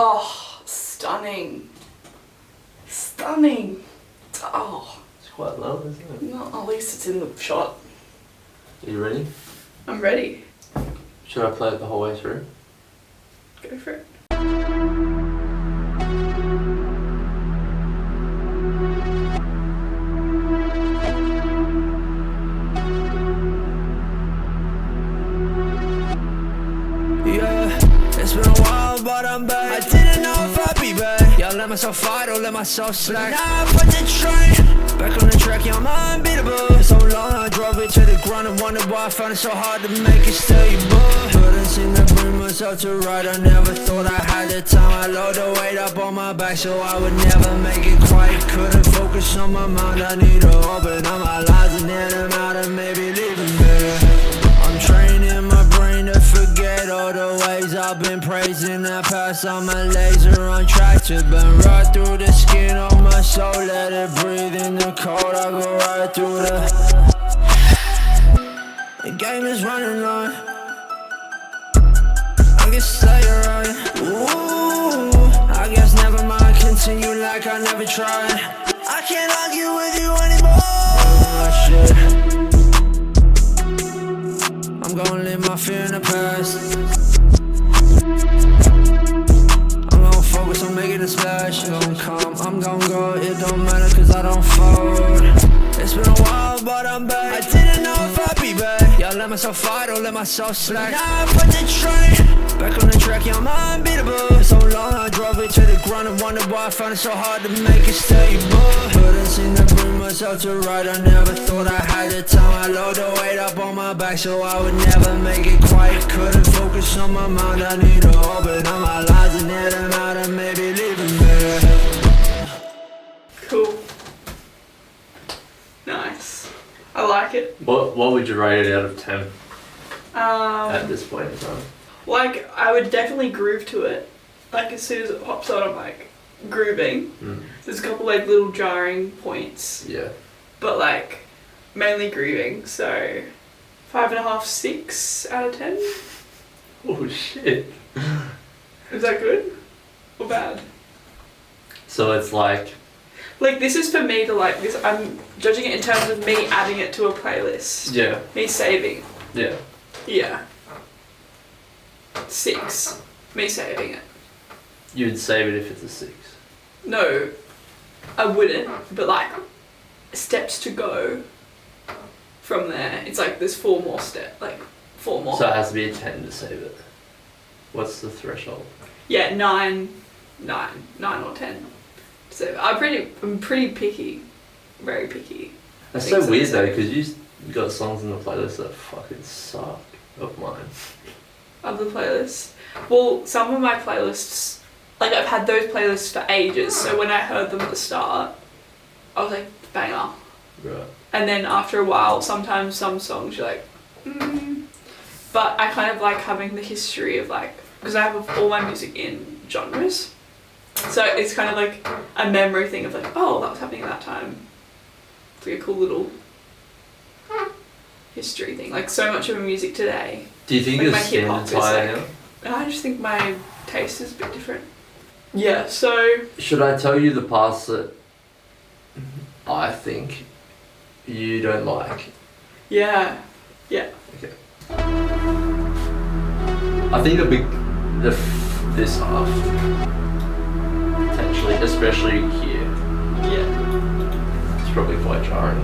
Oh, stunning. Stunning. Oh. It's quite low, isn't it? No, at least it's in the shot. Are you ready? I'm ready. Should I play it the whole way through? Go for it. It's been a while, but I'm back. I didn't know if I'd be back. Yeah, I let myself fight or let myself slack. Now I put the train back on the track, yeah, I'm unbeatable. For so long, I drove it to the ground and wondered why I found it so hard to make it stable. Couldn't seem to bring myself to ride. I never thought I had the time. I load the weight up on my back so I would never make it quite. Couldn't focus on my mind. I need to open up my lies and then I'm out and maybe leaving there. I'm training my brain to forget all the ways I've been praising the past. I'm a laser on track to burn right through the skin on my soul. Let it breathe in the cold, I go right through the game is running on. I guess stay right. Ooh, I guess never mind, continue like I never tried. I can't argue with you anymore. Shit. I'm gonna leave my fear in the past. I'm gonna focus on making a splash. I'm gonna come, I'm gonna go. It don't matter cause I don't fold. It's been a while but I'm back. I didn't know if I'd be back. Yeah, I let myself fight or let myself slack. Now I put the train back on the track, yeah, I'm unbeatable. For so long I drove it to the ground and wondered why I found it so hard to make it stable. Couldn't seem to bring myself to ride. I never thought I had the time. I load the weight up on my back so I would never make it quite. Couldn't focus on my mind. I need to open up my lies and then I'm out and maybe leaving there. Cool. Nice. I like it. What would you rate it out of 10 at Um, this point in time? like, I would definitely groove to it. Like, as soon as it pops on, I'm like, grooving. There's a couple, like, little jarring points. Yeah. But, like, mainly grooving. So, 5.5, 6 out of 10. Oh shit. Is that good? Or bad? So it's like, Like, this is for me to, like, this. I'm judging it in terms of me adding it to a playlist. yeah, Me saving. yeah. Yeah. 6. Me saving it. You'd save it if it's a 6. No, I wouldn't, but like steps to go from there. It's like there's 4 more steps, like 4 more. So it has to be a 10 to save it. What's the threshold? Yeah, 9 or 10. So I'm pretty picky, very picky. That's Think so so, weird so. though, because you got songs in the playlist that fucking suck of mine. Of the playlists. Well, some of my playlists, like I've had those playlists for ages. So when I heard them at the start, I was like, banger. Right. And then after a while, sometimes some songs you're like, But I kind of like having the history of like, because I have all my music in genres. So it's kind of like a memory thing of like, oh, that was happening at that time. It's like a cool little history thing. Like so much of my music today. Do you think Like your my hip-hop standards is higher like- now? I just think my taste is a bit different. Yeah, so Should I tell you the parts that I think you don't like? yeah. Okay. I think this half, potentially, especially here, Yeah. it's probably quite jarring.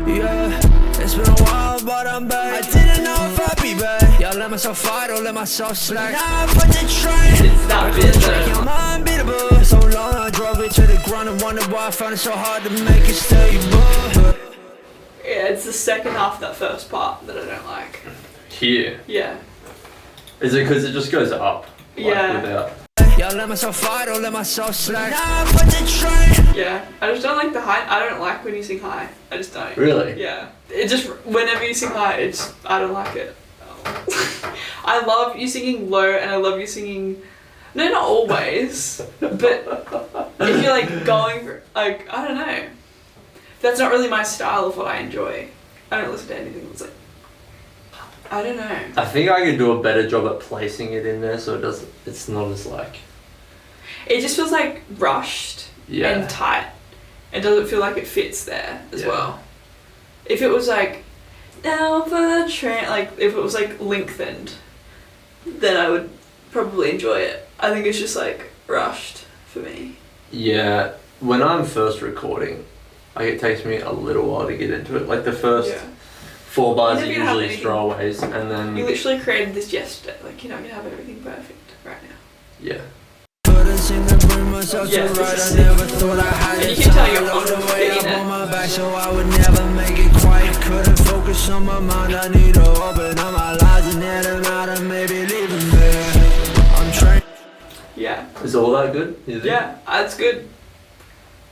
Yeah, it's been a while but I'm back. I didn't know if I'd be back. Yeah, I let myself fight or let myself slack. Now I put the train It's that bit yeah, though. I'm unbeatable. For so long I drove it to the ground and wondered why I found it so hard to make it stable. Yeah, it's the second half of that first part that I don't like. Here. Yeah. Is it because it just goes up? Like, Yeah. Without... Yeah, I let myself fight or let myself slack. Now I put the train. Yeah. I just don't like the high. I don't like when you sing high. I just don't. Really? Yeah. It just, whenever you sing high, I don't like it. I love you singing low and I love you singing, no, not always, but if you're like going for, like, I don't know. That's not really my style of what I enjoy. I don't listen to anything that's like, I don't know. I think I could do a better job at placing it in there so it doesn't. It's not as like. It just feels like rushed Yeah. and tight. It doesn't feel like it fits there as Yeah. well. If it was like, now for the train, like if it was like lengthened, then I would probably enjoy it. I think it's just like rushed for me. Yeah. When I'm first recording, like it takes me a little while to get into it. Like the first Yeah. 4 bars are You're never gonna have usually anything. throwaways, and then You literally created this yesterday. Like you're not gonna have everything perfect right now. yeah. Couldn't seem to bring myself Yeah, to this write. is I sick. never thought I had And the you can tell time. you're I loved on the way it. up on my back, so I would never make it quiet. Couldn't focus on my mind. I need to open up my lies and let them out and maybe leave them there. I'm trained. Yeah. Is all that good? You think? Yeah, that's good.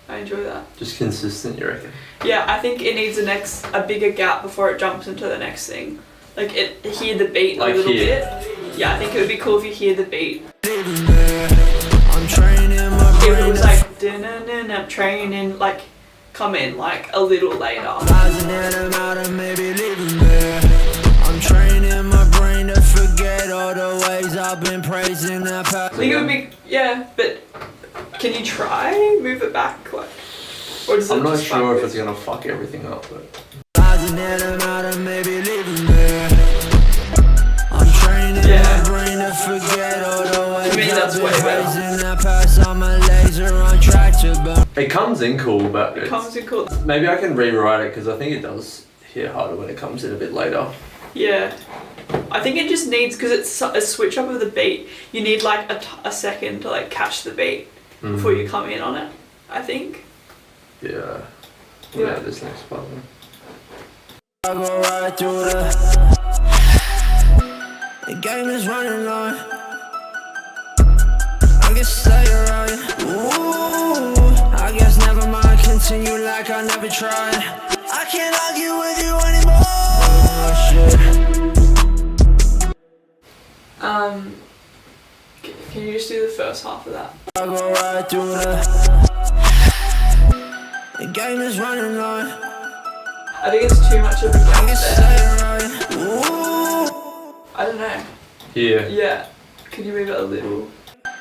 I enjoy that. Just consistent, you reckon? Yeah, I think it needs a bigger gap before it jumps into the next thing. Like hear the beat Like a little here. bit. Yeah, I think it would be cool if you hear the beat. I'm training my If it brain was to like din training, like come in like a little later. lies and let them out and maybe leave them there. I'm training my brain to forget all the ways I've been praising the past. I think it would be but can you try move it back like, or does it I'm not just sure if fuck it's gonna fuck everything up, but Lies and let them out and maybe leave them there. I'm training Yeah. my brain to forget all the ways To me, that's I've way been better. praising the past. I'm a laser on track to burn. it comes in cool. But it it's, comes in cool. maybe I can rewrite it because I think it does hit harder when it comes in a bit later. Yeah. I think it just needs, because it's a switch up of the beat, you need like a second to like catch the beat before you come in on it, I think. Yeah. Yeah. Yeah. This next part. Then. I go right through the game is running on. I guess stay right. Ooh, I guess never mind. Continue like I never tried. I can't argue with you anymore. Oh, shit. Can you just do the first half of that? I go right through the game is running on. I think it's too much of a I gap guess there. stay right. Ooh, I don't know. Yeah. Yeah. Can you move it a little?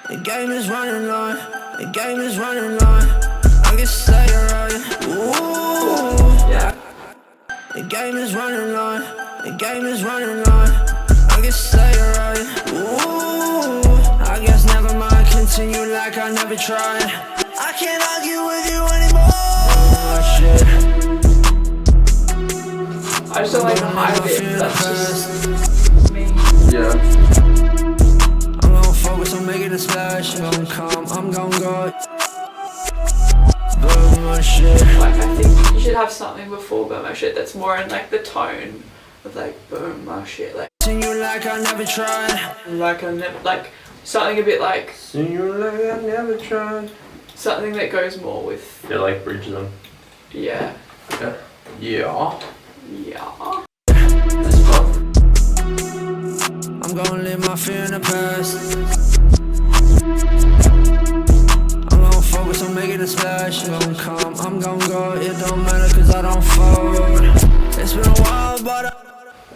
the game is running on. The game is running on. I guess stay right. Ooh, Yeah. the game is running on. The game is running on. I guess stay right. Ooh, I guess never mind. Continue like I never tried. I can't argue with you anymore. Oh, shit. I just don't like the high bit. That's just me. Yeah. I'm gonna focus on making a splash. I'm gonna come, I'm gonna go. Boom, my shit. Like I think you should have something before boom my shit that's more in like the tone of like boom my shit, like Continue like I never tried. like something a bit like Seen you like I never tried. something that goes more with Yeah, like bridge them. yeah. Yeah. Yeah. Yeah. That's fun. I'm gonna leave my fear in the past. I'm gonna focus on making a splash. I'm gonna come, I'm gonna go. It don't matter cause I don't fold. It's been a while, but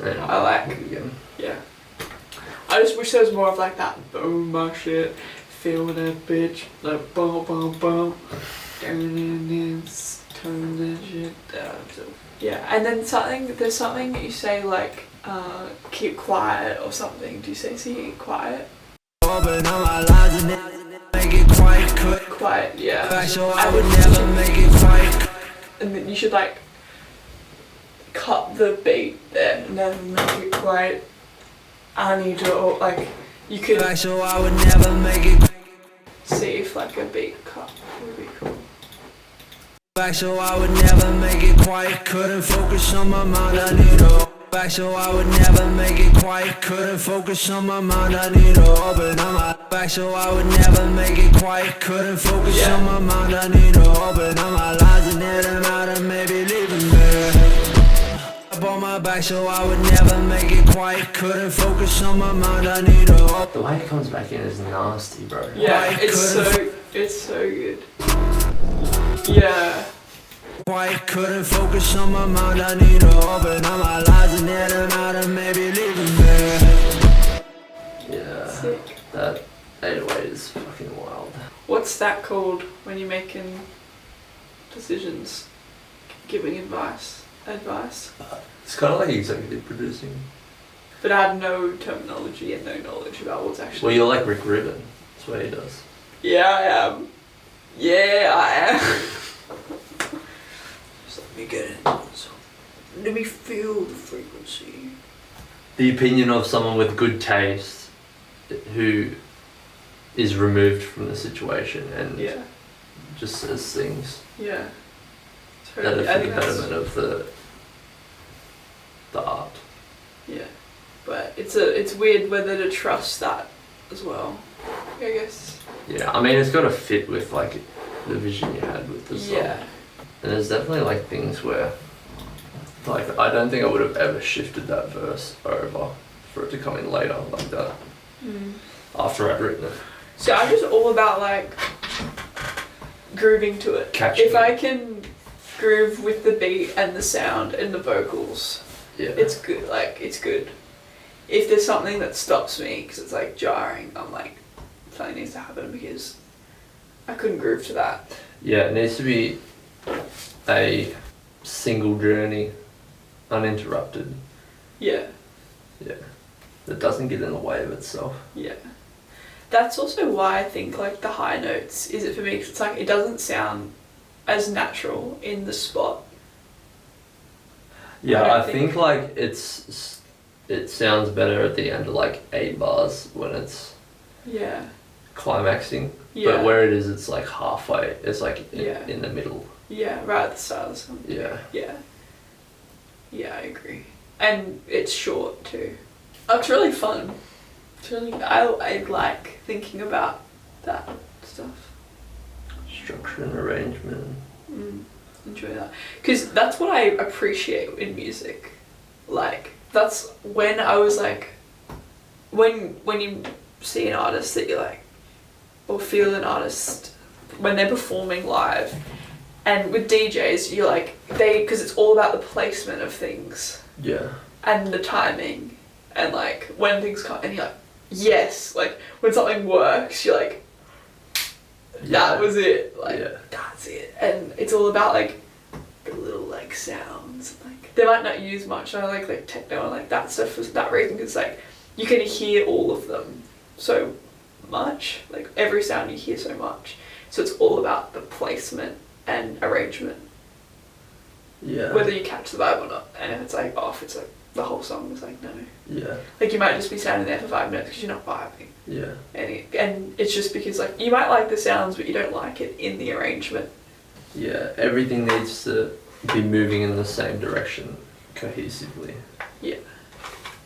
Yeah. I like Again. yeah. I just wish there was more of like that boom my shit. Feel that bitch like boom boom boom. Turn that shit down. So, yeah, and then there's something that you say like keep quiet or something. Do you say keep quiet? open all my lines and then make it quite quick. Quiet, yeah. Back so I would never make it quite. And then you should like cut the beat there and then make it quiet. I need to like you could Back so I would never make it. see if like a beat cut would be cool. Back so I would never make it quite. Couldn't focus on my mind. I need to. Back so I would never make it quite. Couldn't focus on my mind. I need to open up my back so I would never make it quite. Couldn't focus Yeah. on my mind. I need to open up my lies and let them out and maybe leave them there. Up on my back so I would never make it quite. Couldn't focus on my mind. I need to open. The way it comes back in is nasty, bro. Yeah, it's so good. Yeah. Quite couldn't focus on my mind. I need to open up my lies and let them out and maybe leave What's that called when you're making decisions? Giving advice. It's kind of like executive producing. But I have no terminology and no knowledge about what's actually... Well, you're like Rick Rubin. That's what he does. Yeah, I am. Yeah, I am. Just let me get into it. Let me feel the frequency. The opinion of someone with good taste who is removed from the situation and Yeah. just says things Yeah. that are Totally. for the betterment of the art. Yeah. But it's weird whether to trust that as well, I guess. Yeah, I mean, it's got to fit with like the vision you had with the song. Yeah. And there's definitely like things where, like, I don't think I would have ever shifted that verse over for it to come in later like that after I'd written it. So I'm just all about like grooving to it. Catching if it. I can groove with the beat and the sound and the vocals, Yeah. it's good. Like it's good. If there's something that stops me because it's like jarring, I'm like, something needs to happen because I couldn't groove to that. Yeah, it needs to be a single journey, uninterrupted. Yeah. Yeah. That doesn't get in the way of itself. Yeah. That's also why I think like the high notes is it for me 'cause it's like it doesn't sound as natural in the spot. Yeah, I I don't think like it sounds better at the end of like 8 bars when it's Yeah. climaxing. Yeah. But where it is, it's like halfway. It's like Yeah. in the middle. Yeah, right at the start of the song. Yeah. Yeah. Yeah, I agree. And it's short too. Oh, it's really fun. It's really I like thinking about that stuff. Structure and arrangement. Enjoy that. Because that's what I appreciate in music. Like, that's when I was like, when you see an artist that you like, or feel an artist when they're performing live, and with DJs, you're like, because it's all about the placement of things Yeah. and the timing, and like when things come, and you're like, yes, like when something works, you're like, that Yeah. was it, like Yeah. that's it, and it's all about like the little like sounds, like they might not use much. I like techno and like that stuff for that reason, because like you can hear all of them so much, like every sound you hear so much, so it's all about the placement and arrangement, Yeah. whether you catch the vibe or not. And if it's like off, it's like the whole song is like no, Yeah. like you might just be standing there for 5 minutes because you're not vibing. Yeah. And it's just because like you might like the sounds but you don't like it in the arrangement. Yeah. Everything needs to be moving in the same direction cohesively. Yeah.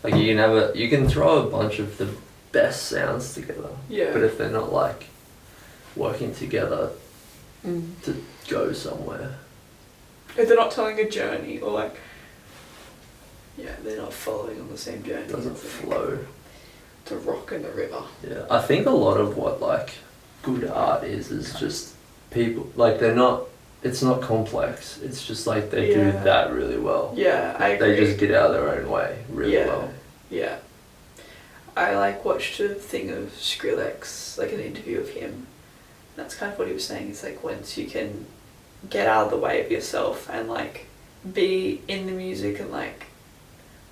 Like you can throw a bunch of the best sounds together. Yeah. But if they're not like working together to go somewhere. If they're not telling a journey or like, yeah, they're not following on the same journey. It doesn't It's like flow. The rock in the river. Yeah. I think a lot of what like good art is just people like it's not complex. It's just like they do Yeah. that really well. Yeah, I agree. They just get out of their own way really yeah. well. Yeah. I like watched a thing of Skrillex, like an interview of him. That's kind of what he was saying. It's like once you can get out of the way of yourself and like be in the music and like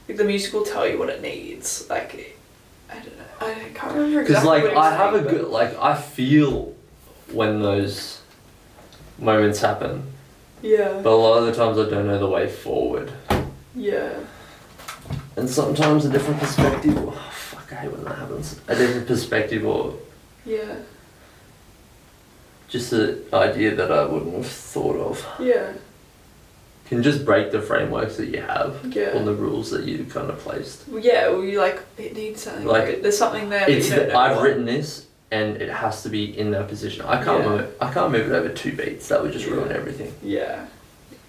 the music will tell you what it needs. Like I don't know. I can't remember Because exactly like what he was I have a saying, good like I feel when those moments happen, but yeah. but a lot of the times I don't know the way forward. Yeah. And sometimes a different perspective. Oh fuck! I hate when that happens. A different perspective or Yeah. just an idea that I wouldn't have thought of Yeah. can just break the frameworks that you have Yeah. on the rules that you kind of placed. Well, yeah, well, you like, it needs something. Like, Like, there's something there that It's you don't that know I've what. written this and it has to be in that position. I can't move it over 2 beats. That would just ruin everything. Yeah.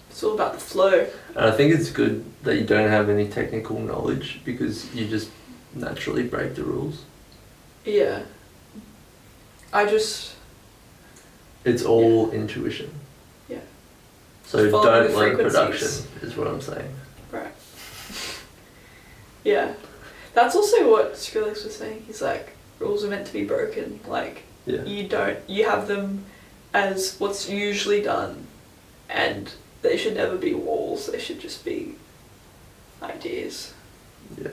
It's all about the flow. And I think it's good that you don't have any technical knowledge because you just naturally break the rules. Yeah. It's all intuition. Yeah. So Follow don't the learn frequencies. production is what I'm saying. Right. Yeah. That's also what Skrillex was saying. He's like, rules are meant to be broken. Like, Yeah. You have them as what's usually done, and they should never be walls. They should just be ideas Yeah.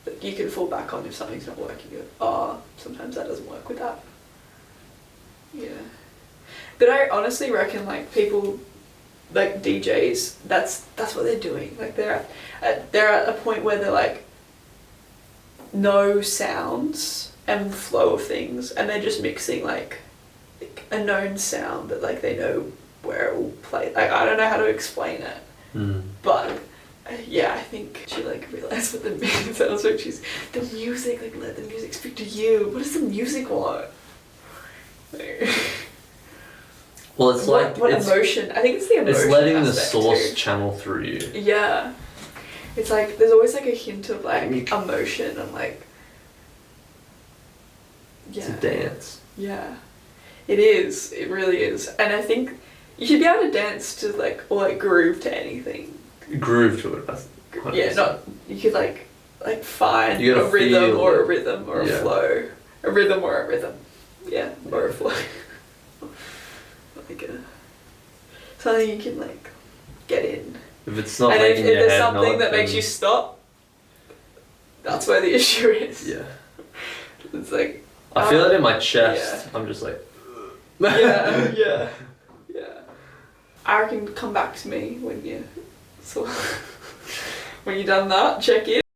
that you can fall back on if something's not working. Oh, sometimes that doesn't work with that. Yeah. But I honestly reckon like people, like DJs, that's what they're doing. Like they're at a point where they're like no sounds and flow of things, and they're just mixing like a known sound that like they know where it will play. Like I don't know how to explain it, but yeah, I think she like realized what the music sounds like. She's the music, like let the music speak to you. What does the music want? Well, it's like what it's, emotion. I think it's the emotion. it's letting the aspect source too. channel through you. Yeah, it's like there's always like a hint of like emotion and like. Yeah. It's a dance. Yeah, it is. It really is, and I think you should be able to dance to like or like groove to anything. Groove to it. That's 100%. Yeah, not you could like find You a gotta rhythm feel or a it. rhythm or Yeah. a flow, a rhythm or a rhythm, yeah, or a flow. Like something you can like get in. If it's not And if making your there's head something nod, that makes then- you stop, that's where the issue is. Yeah. It's like I feel it in my chest. yeah. I'm just like. yeah. I reckon come back to me when you when you done that. Check in.